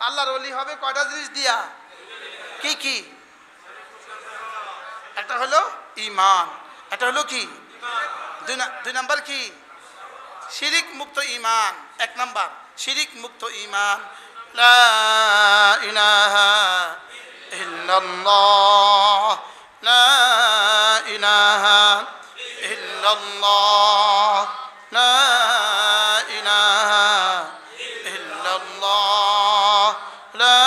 আল্লাহর ওলি হবে কয়টা জিনিস দিয়া? কি কি? একটা হলো ঈমান, একটা হলো কি? দুই নাম্বার কি? শিরিক মুক্ত ঈমান। এক নাম্বার শিরিক মুক্ত ঈমান। লা ইলাহা ইল্লাল্লাহ, লা ইলাহা ইল্লাল্লাহ, লা ইলাহা ইল্লাল্লাহ, লা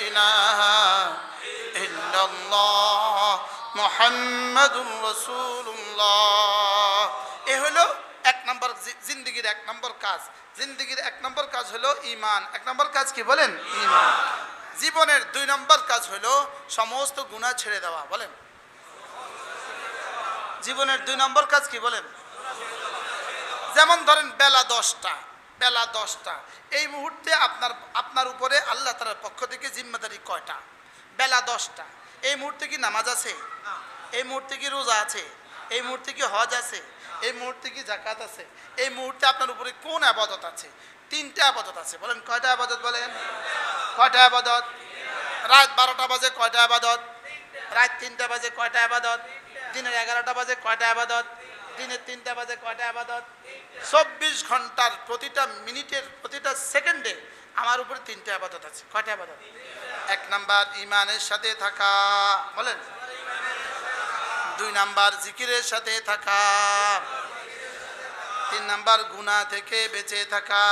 ইলাহা ইল্লাল্লাহ মুহাম্মাদুর রাসূলুল্লাহ। এ হলো এক নম্বর জিন্দেগির এক নম্বর কাজ। জিন্দেগির এক নম্বর কাজ হলো ঈমান। এক নম্বর কাজ কি বলেন? ঈমান। জীবনের দুই নম্বর কাজ হলো সমস্ত গুনাহ ছেড়ে দেওয়া। বলেন, জীবনের দুই নম্বর কাজ কি বলেন? যেমন ধরেন বেলা 10টা, এই মুহূর্তে আপনার উপরে আল্লাহ তাআলার পক্ষ থেকে জিম্মাদারি কয়টা? বেলা 10টা। এই মুহূর্তে কি নামাজ আছে? এই মুহূর্তে কি রোজা আছে? এই মুহূর্তে কি হজ আছে? এই মুহূর্তে কি যাকাত আছে? এই মুহূর্তে আপনার উপরে কোন ইবাদত আছে? 3টা ইবাদত আছে। বলেন কয়টা ইবাদত? বলেন কয়টা ইবাদত? রাত 12টা বাজে কয়টা ইবাদত? রাত 3টা বাজে কয়টা ইবাদত? দিনের 11টা বাজে কয়টা ইবাদত? দিনের 3টা বাজে কয়টা ইবাদত? 24 ঘন্টার প্রতিটা মিনিটের প্রতিটা সেকেন্ডে আমার উপরে 3টা ইবাদত আছে। কয়টা ইবাদত? এক নাম্বার ঈমানের সাথে থাকা। বলেন। 2 নাম্বার জিকিরের সাথে থাকা। 3 নাম্বার গুনাহ থেকে বেঁচে থাকা।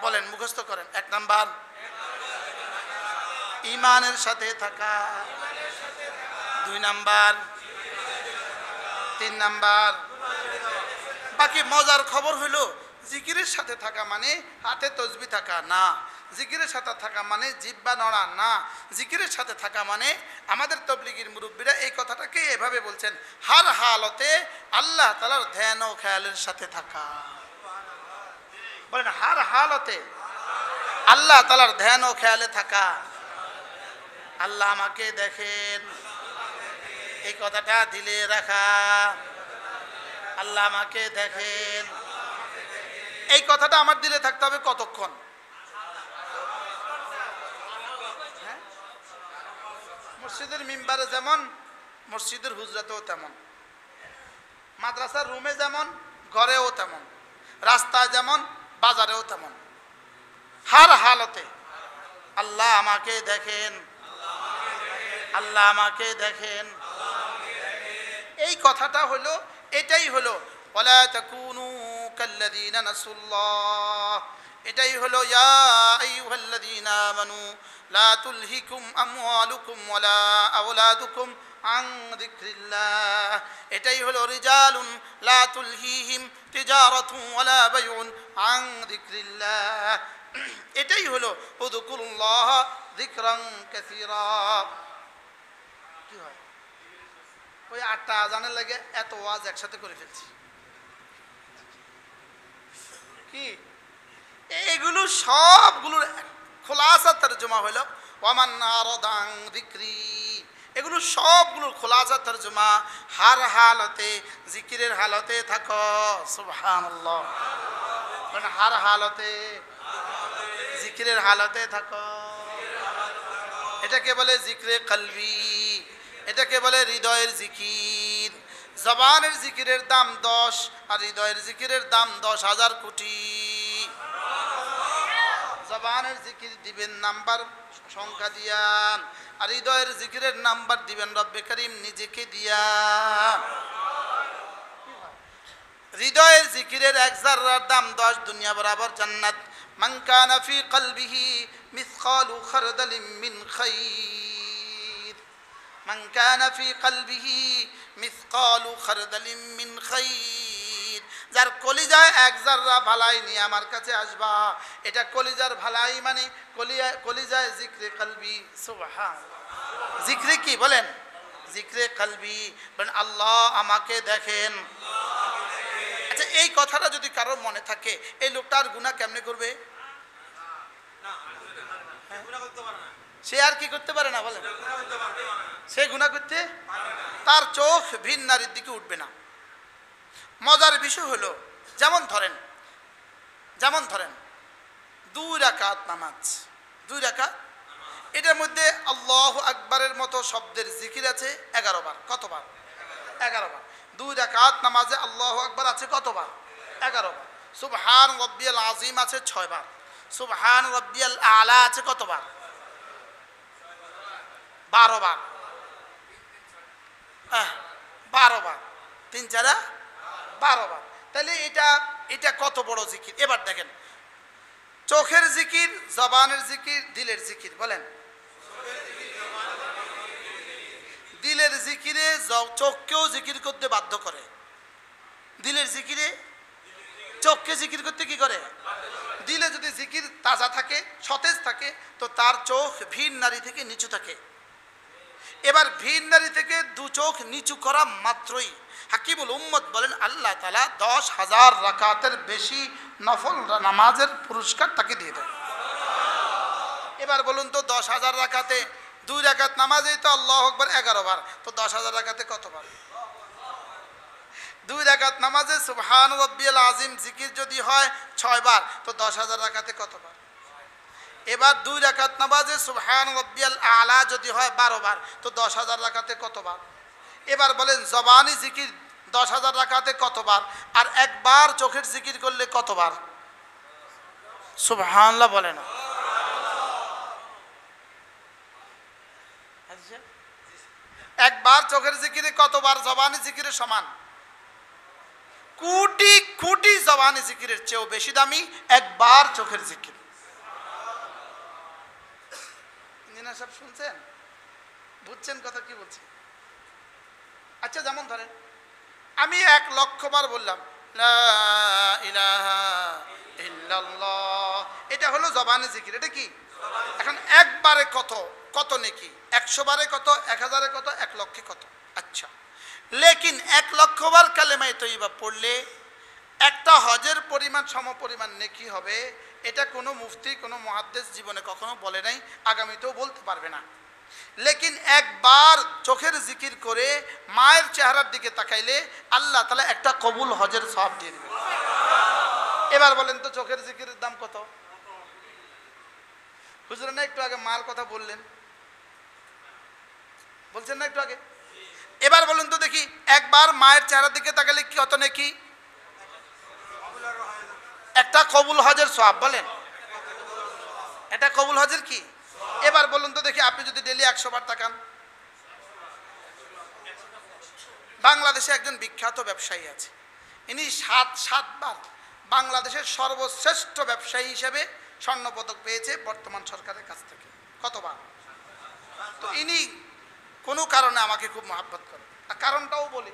বলেন, মুখস্থ করেন। 1 নাম্বার ঈমানের সাথে থাকা, 2 নাম্বার, 3 নাম্বার। বাকি মজার খবর হলো জিকিরের সাথে থাকা মানে হাতে তসবিহ থাকা না। জিকিরের সাথে থাকা মানে জিহ্বা নড়া না। জিকিরের সাথে থাকা মানে আমাদের তাবলীগের মুরব্বীরা এই কথাটাকে এভাবে বলছেন, হার হালতে আল্লাহ তাআলার ধ্যান ও খেয়ালের সাথে থাকা। বলেন, হার হালতে আল্লাহ তাআলার ধ্যান ও খেয়ালে থাকা। আল্লাহ আমাকে দেখেন, এই কথাটা দিলে রাখা। আল্লাহ আমাকে দেখেন, এই কথাটা আমার দিলে থাকতে হবে কতক্ষণ? মসজিদের মিম্বারে যেমন, মসজিদের হুজরাতেও তেমন, মাদ্রাসার রুমে যেমন, ঘরেও তেমন, রাস্তায় যেমন, বাজারেও তেমন। হার হালতে আল্লাহ আমাকে দেখেন, আল্লাহ আমাকে দেখেন। এই কথাটা হলো, এটাই হলো ওয়ালা তাকুনু কাল্লাযীনা নাসুল্লাহ। এটাই হলো ইয়া আইয়ুহাল্লাযীনা আমানু লা তুলহিকুম আমওয়ালুকুম ওয়ালা আওলাদুকুম আন যিকরিল্লাহ। এটাই হলো রিজালুন লা তুলহিহিম তিজারাতুন ওয়ালা বাইউন আন যিকরিল্লাহ। এটাই হলো উযকুরুল্লাহ যিকরান কাসীরা। কি হয়? ওই 8টা আজানের লাগে এত ওয়াজ একসাথে করে ফেলছি। কি এইগুলো সবগুলোর খোলাসা তরজমা হলো ওয়ামান আরাদান যিকরি। এগুলো সবগুলোর খোলাসা তরজমা হার হালতে জিকিরের হালতে থাকো। সুবহানাল্লাহ। মানে হার হালতে জিকিরের হালতে থাকো। এটাকে বলে জিকরে কলবি, এটাকে বলে হৃদয়ের জিকির। জবানের জিকিরের দাম 10 আর হৃদয়ের জিকিরের দাম 10,000 কোটি। জবানের জিকির দিবেন নাম্বার সংখ্যা দিয়া, আর হৃদয়ের জিকিরের নাম্বার দিবেন রব্বে করিম নিজেকে দিয়া। হৃদয়ের জিকিরের 1 যাররার দাম 10 দুনিয়া বরাবর জান্নাত। মান কানা ফি কলবিহি মিসকালু খারদালিন মিন খাইর, মান কানা ফি কলবিহি মিসকালু খারদালিন মিন খাইর। যার কলিজায় 1 যাররা ভালাই নিয়ে আমার কাছে আসবা, এটা কলিজার ভালাই মানে কলিজায় জিকরে কলবি। সুবহানাল্লাহ। জিকরে কি বলেন? জিকরে কলবি। বলেন আল্লাহ আমাকে দেখেন। আচ্ছা, এই কথাটা যদি কারোর মনে থাকে, এই লোকটা আর গুনাহ কেমনে করবে? সে আর কি করতে পারে না? বলেন, সে গুনাহ করতে, তার চোখ ভিন নারীর দিকে উঠবে না। মজার বিষয় হলো, যেমন ধরেন 2 রাকাত নামাজ, 2 রাকাত, এটার মধ্যে আল্লাহু আকবারের মতো শব্দের জিকির আছে 11 বার। কতবার? 11 বার। 2 রাকাত নামাজে আল্লাহু আকবার আছে কতবার? 11 বার। সুবহান রাব্বিয়াল আযীম আছে 6 বার। সুবহান রাব্বিয়াল আলা আছে কতবার? 12 বার। 12 বার, 3 4 12 বার। তাহলে এটা কত বড় জিকির। এবার দেখেন, চোখের জিকির, জবানের জিকির, দিলের জিকির। বলেন, দিলের জিকিরে চোখকেও জিকির করতে বাধ্য করে। দিলের জিকিরে চোখকে জিকির করতে কি করে? দিলে যদি জিকির তাজা থাকে, সতেজ থাকে, তো তার চোখ ভিন নারী থেকে নিচু থাকে। এবার ভিন নারী থেকে 2 চোখ নিচু করা মাত্রই হাকিমুল উম্মত বলেন আল্লাহ তাআলা 10,000 রাকাতের বেশি নফল নামাজের পুরস্কার তাকে দিয়ে দেয়। এবার বলুন তো 10,000 রাকাতে 2 রাকাত নামাজেই তো আল্লাহু আকবার 11 বার, তো 10,000 রাকাতে কতবার? 2 রাকাত নামাজে সুবহান রাব্বিয়াল আযীম জিকির যদি হয় 6 বার, তো 10,000 রাকাতে কতবার? এবার 2 রাকাত নামাজে সুবহান রাব্বিয়াল আলা যদি হয় 12 বার, তো 10,000 রাকাতে কতবার? এবার বলেন জবানি জিকির 10,000 রাকাতে কতবার? আর একবার চোখের জিকির করলে কতবার? সুবহানাল্লাহ বলেন। একবার চোখের জিকিরে কতবার জবানি জিকিরের সমান? কোটি কোটি জবানি জিকিরের চেয়েও বেশি দামি একবার চোখের জিকির। ইঞ্জিনিয়ার সাহেব শুনছেন? বুঝছেন কথা কি বলছি? আচ্ছা, যেমন ধরেন আমি 1,00,000 বার বললাম লা ইলাহা ইল্লাল্লাহ, এটা হলো জবানি জিকির। এটা কি? এখন একবারে কত নেকি? 100 বারে কত? 1000-এ কত? 1,00,000-এ কত? আচ্ছা, লেকিন 1,00,000 বার কালেমায়ে তৈয়বা পড়লে একটা হজের পরিমাণ সমপরিমাণ নেকি হবে। এটা কোনো মুফতি, কোনো মুহাদ্দিস জীবনে কখনো বলে নাই, আগামীতেও বলতে পারবে না। লেকিন একবার চোখের জিকির করে মায়ের চেহারার দিকে তাকাইলে আল্লাহ তাআলা একটা কবুল হজের সওয়াব দিয়ে দেবে। এবার বলেন তো চোখের জিকিরের দাম কত? হুজুর না একটু আগে মার কথা বললেন, বলছেন না একটু আগে? এবার বলুন তো দেখি, একবার মায়ের চেহারার দিকে তাকালে কি কত নেকি? একটা কবুল হজের সওয়াব। বলেন, এটা কবুল হজের কি? এবার বলুন তো দেখি, আপনি যদি ডেলি 100 বার তাকান। বাংলাদেশে একজন বিখ্যাত ব্যবসায়ী আছে, ইনি 7 বার বাংলাদেশের সর্বশ্রেষ্ঠ ব্যবসায়ী হিসেবে স্বর্ণপদক পেয়েছে বর্তমান সরকারের কাছ থেকে। কতবার? তো ইনি কোনো কারণে আমাকে খুব মহব্বত করে, আর কারণটাও বলি।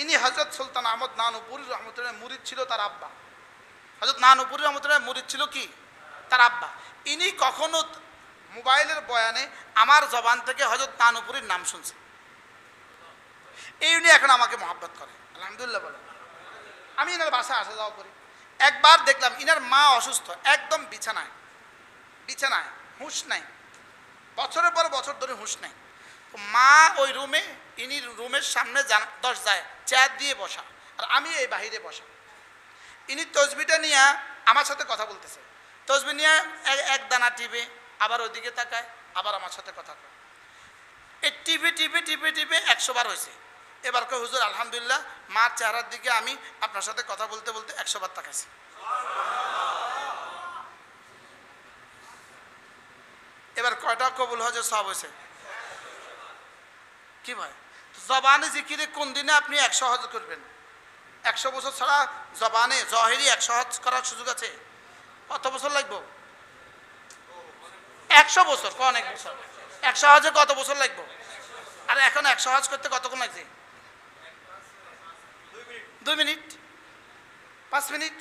ইনি হযরত সুলতান আহমদ নানুপুরী রহমতুল্লাহ মুরিদ ছিল, তার আব্বা। হযরত নানুপুরী রহমতুল্লাহ মুরিদ ছিল কি? তার আব্বা। ইনি কখনো মোবাইলের বয়ানে আমার জবান থেকে হযরত নানুপুরীর নাম শুনছে, এই উনি এখন আমাকে মহব্বত করে। আলহামদুলিল্লাহ বলে। আমি এনার বাসায় আসা যাওয়া করি। একবার দেখলাম ইনার মা অসুস্থ, একদম বিছানায় হুঁশ নাই, বছরের পর বছর ধরে হুঁশ নাই। তো মা ওই রুমে, ইনি রুমের সামনে দরজায় চেয়ার দিয়ে বসা, আর আমি এই বাহিরে বসা। ইনি তসবিটা নিয়ে আমার সাথে কথা বলতেছে, তসবি নিয়ে এক দানা টিপে, আবার ওইদিকে তাকায়, আবার আমার সাথে কথা কয়। এই টিপে 100 বার হয়েছে। এবার কয় হুজুর আলহামদুলিল্লাহ, মার চেহারার দিকে আমি আপনার সাথে কথা বলতে বলতে 100 বার তাকাইছি। এবার কয়টা কবুল হজের সওয়াব হয়েছে? কি ভাই, জবানে জিকিরে কোন দিনে আপনি 100 হজ করবেন? 100 বছর ছাড়া জবানে জহেরি 100 হজ করার সুযোগ আছে? কত বছর লাগবে? 100 বছর। অনেক বছর। 100 হজে কত বছর লাগবে? আর এখন 100 হজ করতে কতক্ষণ লাগছে? 2 মিনিট, 5 মিনিট।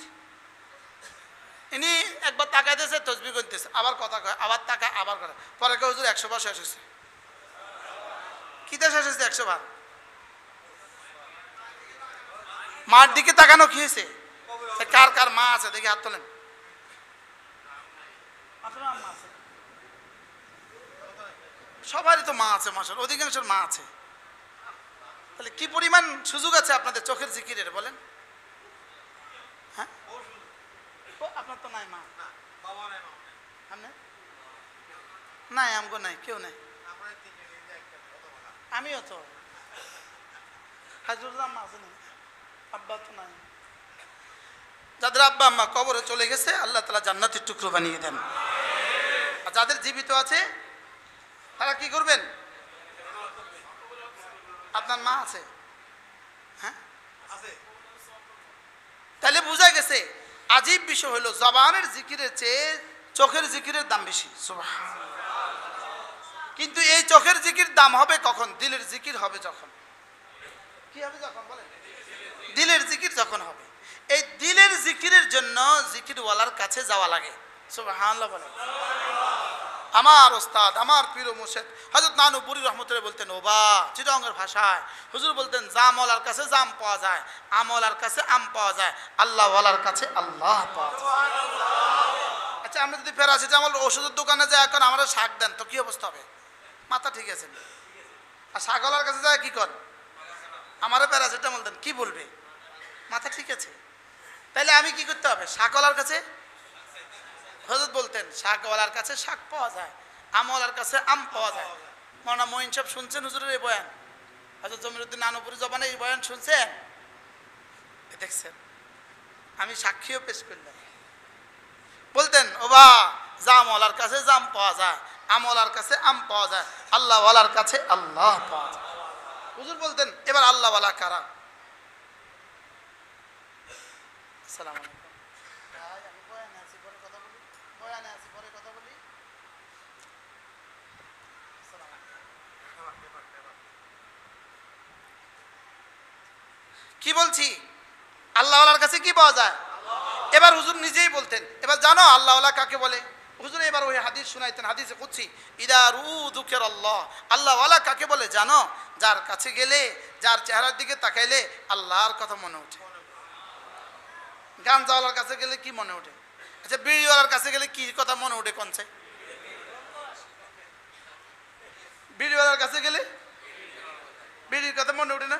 ইনি একবার তাকাইতেছে, তসবিহ করতেছে, আবার কথা কয়, আবার তাকায়, আবার কথা। পরে কয় হুজুর 100 বার শেষ হয়েছে। কিতা শেষ হয়েছে 100 বার? মার দিকে তাকানো কি হয়েছে? কার কার মা আছে দেখি হাত তোলেন। সবারই তো মা আছে, মাশাআল্লাহ, অধিকাংশের মা আছে। তাহলে কি পরিমাণ সুযোগ আছে আপনাদের চোখের জিকিরের, বলেন? হ্যাঁ, আপনার তো নাই মা, নাই আমগো নাই, কেউ নাই। আমিও তো হাজরুল আম্মা আছে না, আব্বা তো নাই। যাদের আব্বা আম্মা কবরে চলে গেছে আল্লাহ তাআলা জান্নাতের টুকরো বানিয়ে দেন। আর যাদের জীবিত আছে তারা কি করবেন? আপনার মা আছে? হ্যাঁ, তাহলে বোঝা গেছে আজীব বিষয় হলো জবানের জিকিরের চেয়ে চোখের জিকিরের দাম বেশি। সুবহানাল্লাহ। কিন্তু এই চোখের জিকির দাম হবে কখন? দিলের জিকির হবে যখন। কি হবে যখন বলেন? দিলের জিকির যখন হবে। এই দিলের জিকিরের জন্য জিকিরওয়ালার কাছে যাওয়া লাগে। সুবহানাল্লাহ বলেন। আমার ওস্তাদ, আমার পীর ও মুর্শিদ হযরত নানুপুরি রহমতুল্লাহ বলতেন, ওবা চিটাঙ্গের ভাষায় হুজুর বলতেন, জামওয়ালার কাছে জাম পাওয়া যায়, আমওয়ালার কাছে আম পাওয়া যায়, আল্লাহওয়ালার কাছে আল্লাহ পাওয়া যায়। আচ্ছা, আমরা যদি প্যারাসিটামল ওষুধের দোকানে যাই এখন আমরা শাক দেন তো কি অবস্থা হবে? মাথা ঠিক আছে। আর শাকওয়ালার কাছে যায় কি কর? আমারও প্যারাসিটামল দেন, কি বলবে? মাথা ঠিক আছে। তাইলে আমি কি করতে হবে? শাকওয়ালার কাছে। হযরত বলতেন শাকওয়ালার কাছে শাক পাওয়া যায়, আমওয়ালার কাছে আম পাওয়া যায়। মাওলানা মঈন সাহেব শুনছেন হুজুরের এই বয়ান? হযরত জমিরুদ্দিন নানুপুরি জবানে এই বয়ান শুনছেন? দেখছেন, আমি সাক্ষীও পেশ করলাম। বলতেন, ওবা জামওয়ালার কাছে জাম পাওয়া যায়, আমওয়ালার কাছে আম পাওয়া যায়, আল্লাহওয়ালার কাছে আল্লাহ পাওয়া যায়। হুজুর বলতেন, এবার আল্লাহওয়ালা কারা? আসসালামু আলাইকুম। কি বলছি? আল্লাহওয়ালার কাছে কি পাওয়া যায়? এবার হুজুর নিজেই বলতেন, এবার জানো আল্লাহওয়ালা কাকে বলে? হুজুর এবার ওই হাদিস শুনাইতেন, হাদিসে কুদসি, ইদা রুযুকির আল্লাহ, আল্লাহওয়ালা কাকে বলে জানো? যার কাছে গেলে, যার চেহারার দিকে তাকাইলে আল্লাহর কথা মনে ওঠে। গাঞ্জাওয়ালার কাছে গেলে কি মনে ওঠে? আচ্ছা, বিড়িওয়ালার কাছে গেলে কি কথা মনে ওঠে? কোনছে? বিড়িওয়ালার কাছে গেলে বিড়ির কথা মনে ওঠে না?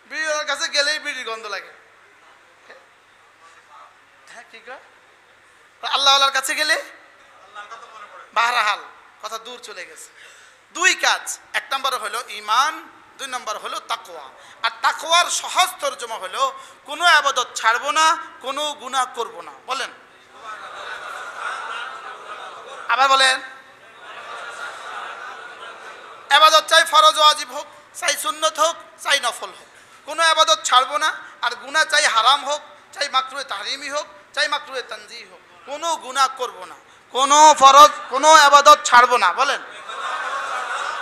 বিড়িওয়ালার কাছে গেলেই বিড়ির গন্ধ লাগে। হ্যাঁ, ঠিক। আল্লাহওয়ালার কাছে গেলে বাহরাহাল কথা দূর চলে গেছে। দুই কাজ, এক নম্বর হলো ঈমান, দুই নম্বর হলো তাকওয়া। আর তাকওয়ার সহজ তরজমা হলো কোনো ইবাদত ছাড়বো না, কোনো গুনাহ করব না। বলেন, আবার বলেন। ইবাদত চাই ফরজ ওয়াজিব হোক, চাই সুন্নত হোক, চাই নফল হোক, কোনো ইবাদত ছাড়বো না। আর গুনাহ চাই হারাম হোক, চাই মাকরুহে তাহরিমি হোক, চাই মাকরুহে তানজিহি হোক, কোনো গুনাহ করব না, কোনো ফরজ, কোনো ইবাদত ছাড়বো না। বলেন,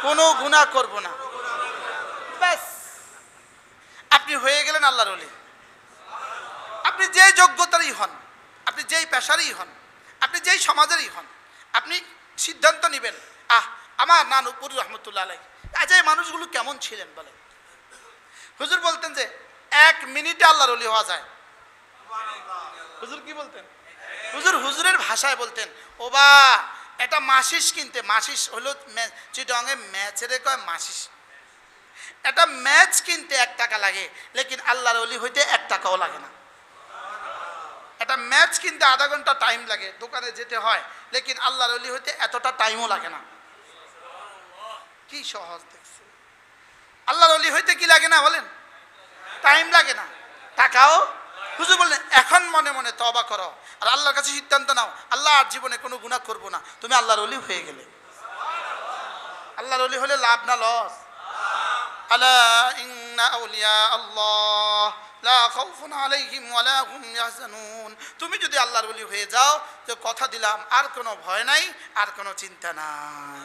কোনো গুনাহ করব না। ব্যাস, আপনি হয়ে গেলেন আল্লাহর ওলি। আপনি যেই যোগ্যতারই হন, আপনি যেই পেশারই হন, আপনি যেই সমাজেরই হন, আপনি সিদ্ধান্ত নেবেন, আমার নানুপুরি রহমতুল্লাহ আলাইহি আচ্ছা এই মানুষগুলো কেমন ছিলেন বলেন। হুজুর বলতেন যে 1 মিনিটে আল্লাহর ওলি হওয়া যায়। হুজুর কি বলতেন? হুজুরের ভাষায় বলতেন, ওবা এটা মাসিস কিনতে, মাসিস হলো চিটাঙ্গে ম্যাচের কয় মাসিস, এটা ম্যাচ কিনতে 1 টাকা লাগে, লেকিন আল্লাহর ওলি হইতে 1 টাকাও লাগে না। এটা ম্যাচ কিনতে আধা ঘন্টা টাইম লাগে, দোকানে যেতে হয়, লেকিন আল্লাহর ওলি হইতে এতটা টাইমও লাগে না। কি সহজ দেখছে। আল্লাহর ওলি হইতে কি লাগে না বলেন? টাইম লাগে না, টাকাও। হুজুর বললেন, এখন মনে মনে তওবা করো আর আল্লাহর কাছে সিদ্ধান্ত নাও, আল্লাহ আর জীবনে কোনো গুনাহ করব না, তুমি আল্লাহর ওলি হয়ে গেলে। আল্লাহর ওলি হলে লাভ না লস? আলা ইন্না আউলিয়া আল্লাহ লা খাউফুন আলাইহিম ওয়া লা হুম ইয়াহজানুন। তুমি যদি আল্লাহর ওলি হয়ে যাও, তো কথা দিলাম আর কোনো ভয় নাই, আর কোনো চিন্তা নাই।